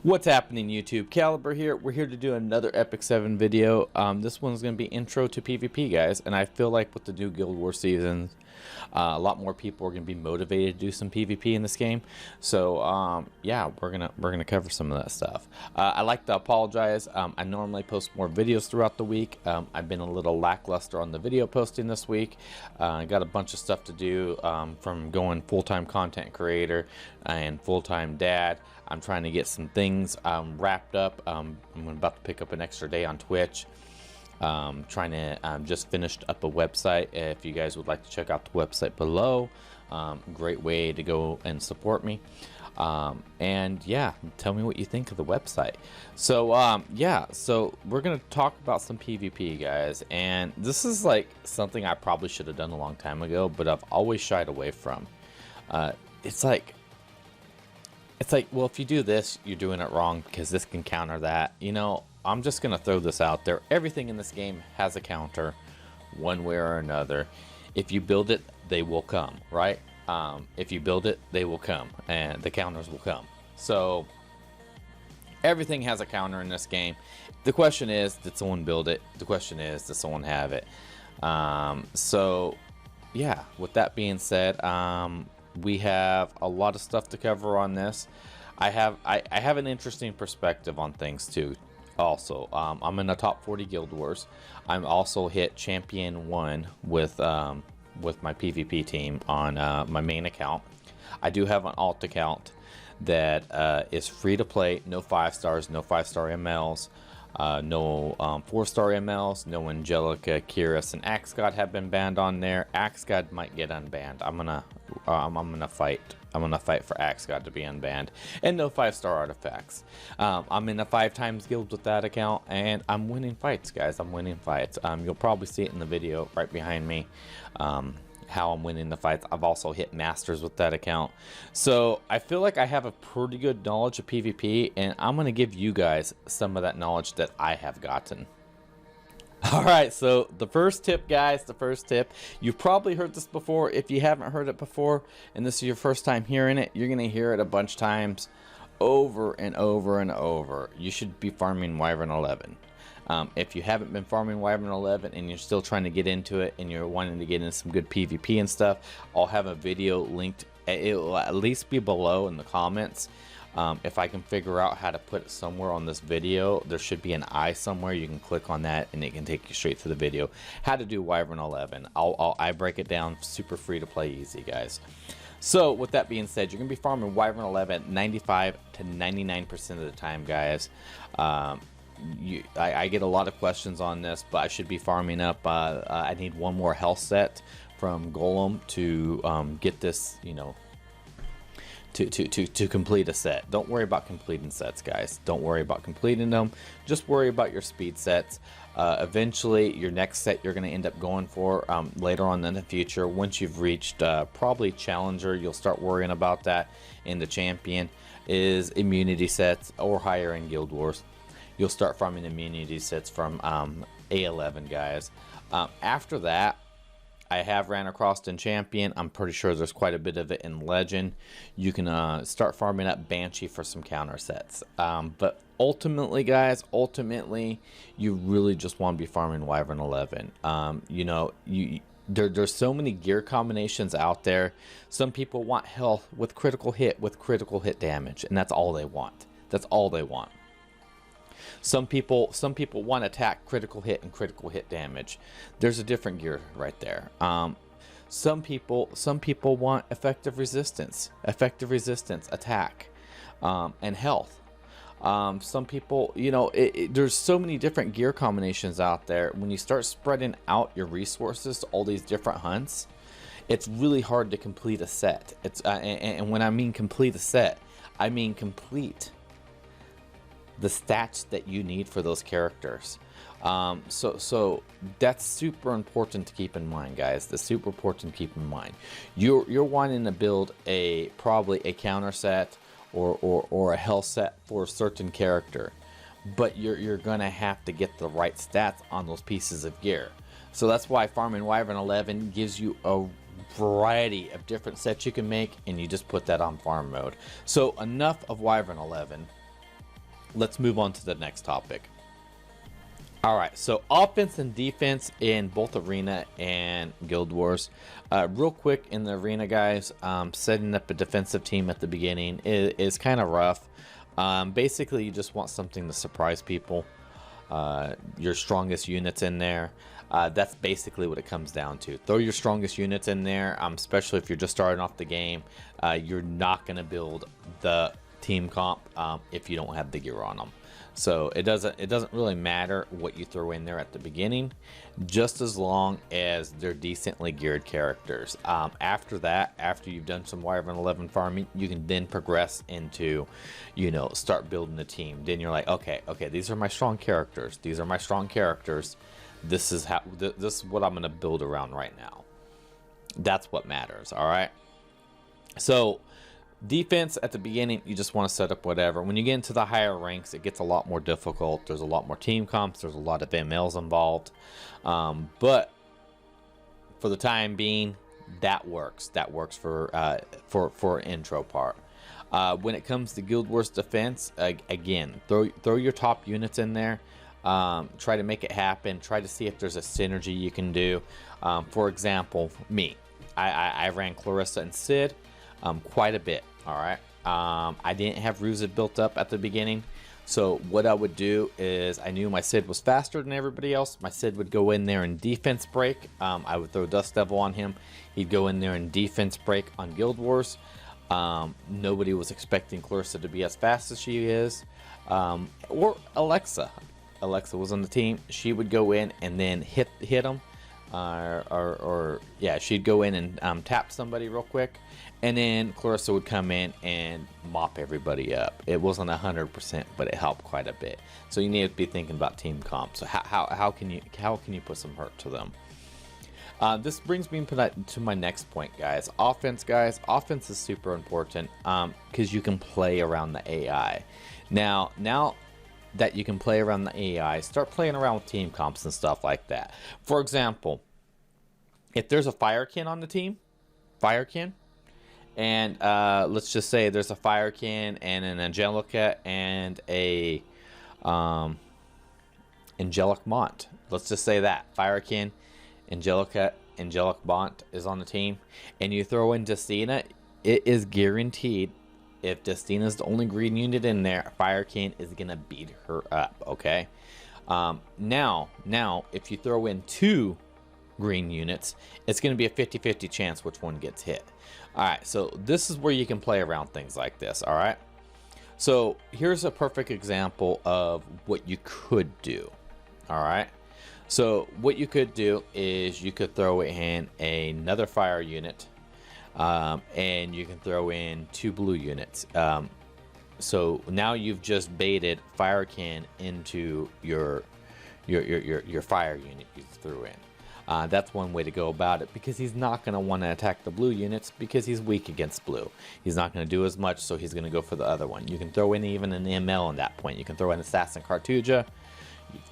What's happening, YouTube? Caliber here. We're here to do another Epic 7 video. This one's going to be intro to PvP, guys, and I feel like with the new Guild Wars season, a lot more people are going to be motivated to do some PvP in this game. So yeah, we're gonna cover some of that stuff. I like to apologize. I normally post more videos throughout the week. I've been a little lackluster on the video posting this week. I got a bunch of stuff to do, from going full-time content creator and full-time dad. I'm trying to get some things wrapped up. I'm about to pick up an extra day on Twitch. Trying to just finished up a website. If you guys would like to check out the website below, great way to go and support me. And yeah, tell me what you think of the website. So yeah, so we're gonna talk about some PvP, guys, and this is like something I probably should have done a long time ago, but I've always shied away from. It's like, well, if you do this, you're doing it wrong because this can counter that. You know, I'm just going to throw this out there. Everything in this game has a counter one way or another. If you build it, they will come, right? If you build it, they will come, and the counters will come. So everything has a counter in this game. The question is, did someone build it? The question is, does someone have it? So yeah, with that being said, we have a lot of stuff to cover on this. I have an interesting perspective on things too. Also, I'm in the top 40 Guild Wars. I'm also hit Champion 1 with my PvP team on my main account. I do have an alt account that is free to play. No 5 stars, no 5-star MLs. No 4-star MLs, no Angelica, Kyrus, and Axe God have been banned on there. Axe God might get unbanned. I'm gonna fight for Axe God to be unbanned, and no 5-star artifacts. I'm in a 5x guild with that account, and I'm winning fights, guys. I'm winning fights. You'll probably see it in the video right behind me. How I'm winning the fights. I've also hit masters with that account, so I feel like I have a pretty good knowledge of PvP, and I'm gonna give you guys some of that knowledge that I have gotten. Alright, so the first tip, guys, you've probably heard this before. If you haven't heard it before and this is your first time hearing it, you're gonna hear it a bunch of times over and over and over. You should be farming Wyvern 11. If you haven't been farming Wyvern 11 and you're still trying to get into it and you're wanting to get into some good PvP and stuff, I'll have a video linked. It will at least be below in the comments. If I can figure out how to put it somewhere on this video, there should be an eye somewhere. You can click on that and it can take you straight to the video. How to do Wyvern 11. I break it down super free to play easy, guys. So with that being said, you're going to be farming Wyvern 11 95 to 99% of the time, guys. I get a lot of questions on this, but I should be farming up. I need one more health set from Golem to get this, you know, to complete a set. Don't worry about completing sets, guys. Don't worry about completing them. Just worry about your speed sets. Eventually, your next set you're going to end up going for later on in the future. Once you've reached probably Challenger, you'll start worrying about that. In the Champion is immunity sets or higher in Guild Wars. You'll start farming immunity sets from A11, guys. After that, I have ran across in Champion. I'm pretty sure there's quite a bit of it in Legend. You can start farming up Banshee for some counter sets. But ultimately, guys, you really just want to be farming Wyvern 11. You know, there's so many gear combinations out there. Some people want health with critical hit damage, and that's all they want. That's all they want. Some people want attack, critical hit, and critical hit damage. There's a different gear right there. Some people want effective resistance, attack, and health. Some people, you know, there's so many different gear combinations out there. When you start spreading out your resources to all these different hunts, it's really hard to complete a set. And when I mean complete a set, I mean complete the stats that you need for those characters. So that's super important to keep in mind, guys. That's super important to keep in mind. You're wanting to build probably a counter set or a health set for a certain character, but you're gonna have to get the right stats on those pieces of gear. So that's why farming Wyvern 11 gives you a variety of different sets you can make, and you just put that on farm mode. So enough of Wyvern 11. let's move on to the next topic. All right, so offense and defense in both Arena and Guild Wars. Real quick in the Arena, guys, setting up a defensive team at the beginning is kind of rough. Basically, you just want something to surprise people. Your strongest units in there. That's basically what it comes down to. Throw your strongest units in there, especially if you're just starting off the game. You're not going to build the team comp if you don't have the gear on them. So it doesn't really matter what you throw in there at the beginning, just as long as they're decently geared characters. After that, after you've done some Wyvern 11 farming, you can then progress into, you know, start building the team. Then you're like, okay, these are my strong characters. These are my strong characters. This is what I'm going to build around right now. That's what matters. All right. So defense at the beginning, you just want to set up whatever. When you get into the higher ranks, it gets a lot more difficult. There's a lot more team comps. There's a lot of MLs involved. But for the time being, that works. That works for an intro part. When it comes to Guild Wars defense, again, throw your top units in there. Try to make it happen. Try to see if there's a synergy you can do. For example, me, I ran Clarissa and Sid quite a bit. All right. I didn't have Ruzid built up at the beginning. So what I would do is, I knew my Sid was faster than everybody else. My Sid would go in there and defense break. I would throw Dust Devil on him. He'd go in there and defense break on Guild Wars. Nobody was expecting Clarissa to be as fast as she is. Or Alexa. Alexa was on the team. She would go in and then hit him. Yeah, she'd go in and tap somebody real quick, and then Clarissa would come in and mop everybody up. It wasn't 100%, but it helped quite a bit. So you need to be thinking about team comp. So how can you put some hurt to them? This brings me to my next point, guys. Offense is super important because you can play around the AI. Now that you can play around the AI, start playing around with team comps and stuff like that. For example, if there's a Firekin on the team, and let's just say there's a Firekin and an Angelica and a Angelic Mont. Let's just say that Firekin, Angelica, Angelic Mont is on the team, and you throw in Justina, it is guaranteed. If Justina's the only green unit in there, Firekin is gonna beat her up. Okay. Now, if you throw in 2 green units, it's gonna be a 50-50 chance which one gets hit. All right. So this is where you can play around things like this. All right. So here's a perfect example of what you could do. All right. So what you could do is you could throw in another fire unit. And you can throw in 2 blue units. So now you've just baited Firekin into your fire unit you threw in. That's one way to go about it, because he's not going to want to attack the blue units because he's weak against blue. He's not going to do as much, so he's going to go for the other one. You can throw in even an ML at that point. You can throw in Assassin Cartuja,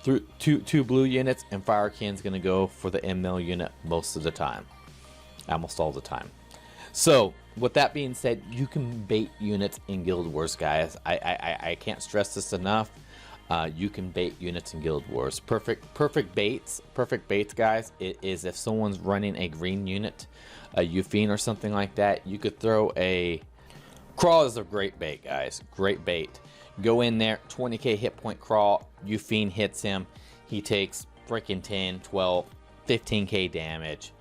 through two blue units, and Firekin's going to go for the ML unit most of the time. Almost all the time. So, with that being said, you can bait units in Guild Wars, guys. I can't stress this enough. You can bait units in Guild Wars. Perfect baits, guys, is if someone's running a green unit, a Euphine or something like that, you could throw a... Crawl is a great bait, guys. Great bait. Go in there, 20k hit point Crawl. Euphine hits him. He takes freaking 10, 12, 15k damage.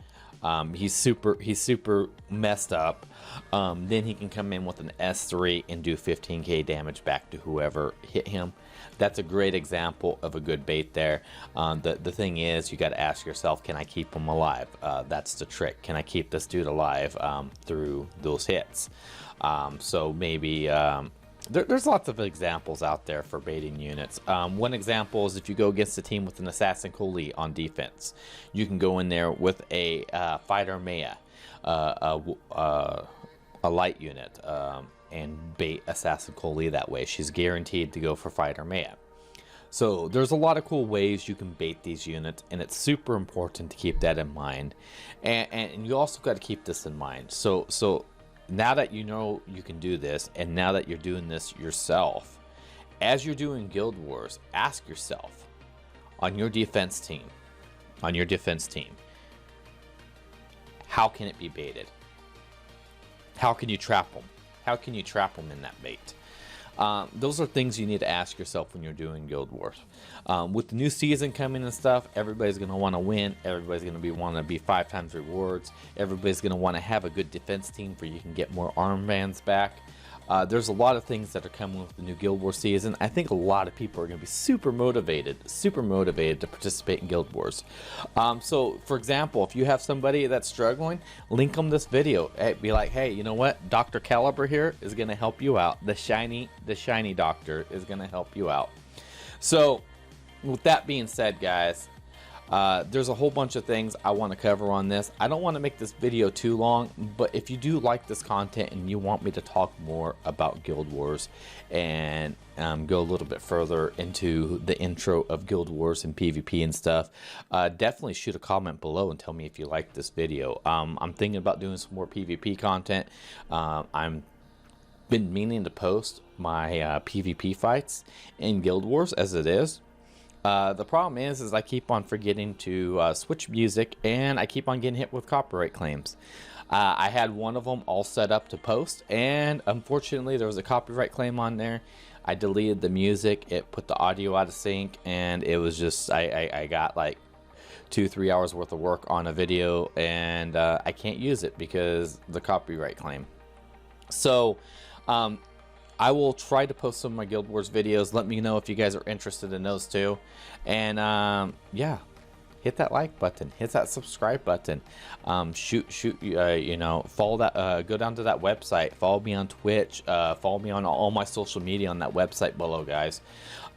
He's super messed up. Then he can come in with an S3 and do 15k damage back to whoever hit him. That's a great example of a good bait there. The thing is, you got to ask yourself, can I keep him alive? That's the trick. Can I keep this dude alive through those hits? So maybe there's lots of examples out there for baiting units. One example is if you go against a team with an Assassin Koli on defense, you can go in there with a Fighter Maya, a light unit, and bait Assassin Koli that way. She's guaranteed to go for Fighter Maya. So there's a lot of cool ways you can bait these units, and it's super important to keep that in mind. And you also got to keep this in mind. So now that you know you can do this, and now that you're doing this yourself, as you're doing Guild Wars, ask yourself, on your defense team, how can it be baited? How can you trap them? How can you trap them in that bait? Those are things you need to ask yourself when you're doing Guild Wars. With the new season coming and stuff, everybody's going to want to win. Everybody's going to want to be 5 times rewards. Everybody's going to want to have a good defense team where you can get more armbands back. There's a lot of things that are coming with the new Guild Wars season. I think a lot of people are going to be super motivated to participate in Guild Wars. So, for example, if you have somebody that's struggling, link them this video. Hey, be like, hey, you know what? Dr. Caliber here is going to help you out. The shiny doctor is going to help you out. So, with that being said, guys, there's a whole bunch of things I want to cover on this. I don't want to make this video too long, but if you do like this content and you want me to talk more about Guild Wars and go a little bit further into the intro of Guild Wars and PvP and stuff, definitely shoot a comment below and tell me if you like this video. I'm thinking about doing some more PvP content. I'm been meaning to post my PvP fights in Guild Wars as it is. The problem is I keep on forgetting to switch music, and I keep on getting hit with copyright claims. I had one of them all set up to post, and unfortunately there was a copyright claim on there. I deleted the music, it put the audio out of sync, and it was just, I got like 2-3 hours worth of work on a video, and I can't use it because the copyright claim. So, I will try to post some of my Guild Wars videos. Let me know if you guys are interested in those too. And yeah, hit that like button, hit that subscribe button. You know, follow that. Go down to that website. Follow me on Twitch. Follow me on all my social media on that website below, guys.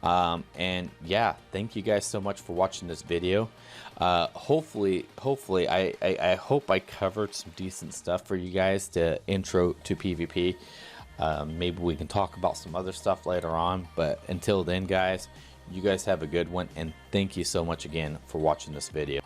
And yeah, thank you guys so much for watching this video. Hopefully, I hope I covered some decent stuff for you guys to intro to PvP. Maybe we can talk about some other stuff later on, but until then, guys, you guys have a good one, and thank you so much again for watching this video.